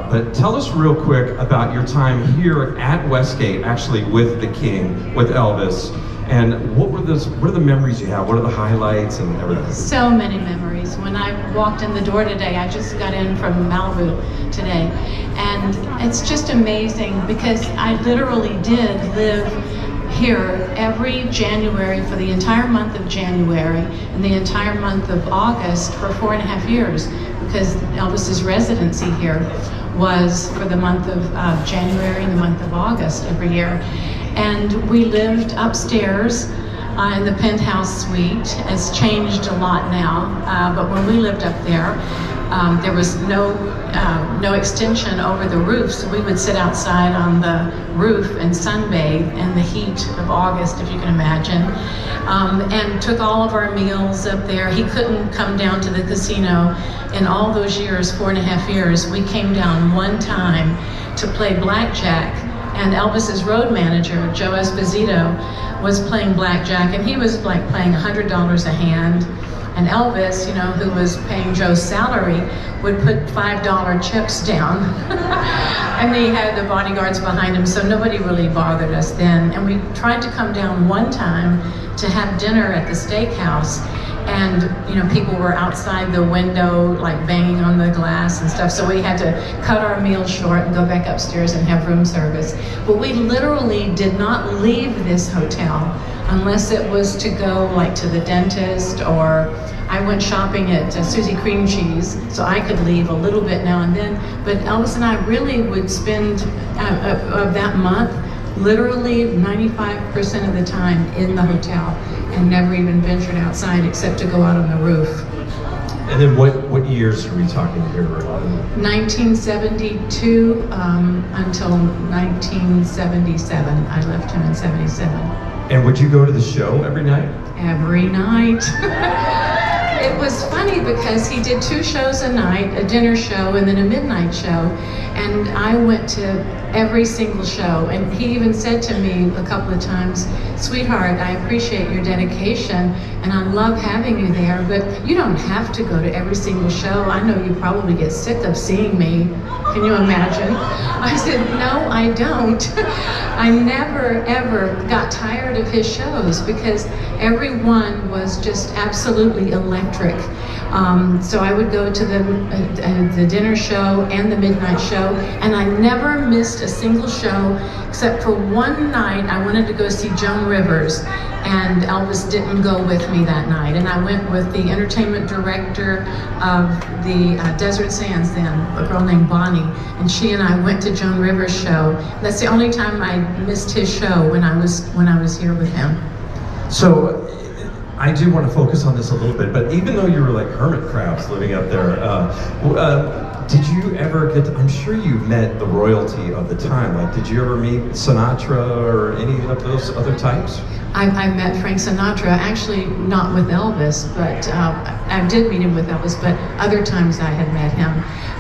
But tell us real quick about your time here at Westgate, actually with the King, with Elvis, and what are the memories you have? What are the highlights and everything? So many memories. When I walked in the door today, I just got in from Malibu today, and it's just amazing because I literally did live here every January for the entire month of January and the entire month of August for 4.5 years, because Elvis's residency here was for the month of January and the month of August every year. And we lived upstairs in the penthouse suite. It's changed a lot now, but when we lived up there was no extension over the roof, so we would sit outside on the roof and sunbathe in the heat of August, if you can imagine, and took all of our meals up there. He couldn't come down to the casino in all those years, 4.5 years. We came down one time to play blackjack, and Elvis's road manager, Joe Esposito, was playing blackjack, and he was like playing $100 a hand. And Elvis, you know, who was paying Joe's salary, would put $5 chips down. And he had the bodyguards behind him, so nobody really bothered us then. And we tried to come down one time to have dinner at the steakhouse, and you know, people were outside the window like banging on the glass and stuff, so we had to cut our meal short and go back upstairs and have room service. But we literally did not leave this hotel unless it was to go like to the dentist, or I went shopping at Susie Cream Cheese, so I could leave a little bit now and then. But Elvis and I really would spend of that month literally 95% of the time in the hotel and never even ventured outside except to go out on the roof. And then what years are we talking here? 1972 until 1977. I left him in 77. And would you go to the show every night? Every night. It was funny because he did 2 shows a night, a dinner show and then a midnight show, and I went to every single show. And he even said to me a couple of times, "Sweetheart, I appreciate your dedication and I love having you there, but you don't have to go to every single show. I know you probably get sick of seeing me." Can you imagine? I said, "No, I don't." I never ever got tired of his shows because every one was just absolutely electric. So I would go to the dinner show and the midnight show, and I never missed a single show except for one night I wanted to go see Joan Rivers, and Elvis didn't go with me that night. And I went with the entertainment director of the Desert Sands then, a girl named Bonnie, and she and I went to Joan Rivers' show. That's the only time I missed his show when I was here with him. So I do want to focus on this a little bit, but even though you were like hermit crabs living up there, did you ever get to, I'm sure you met the royalty of the time. Like, did you ever meet Sinatra or any of those other types? I met Frank Sinatra, actually not with Elvis, but I did meet him with Elvis, but other times I had met him.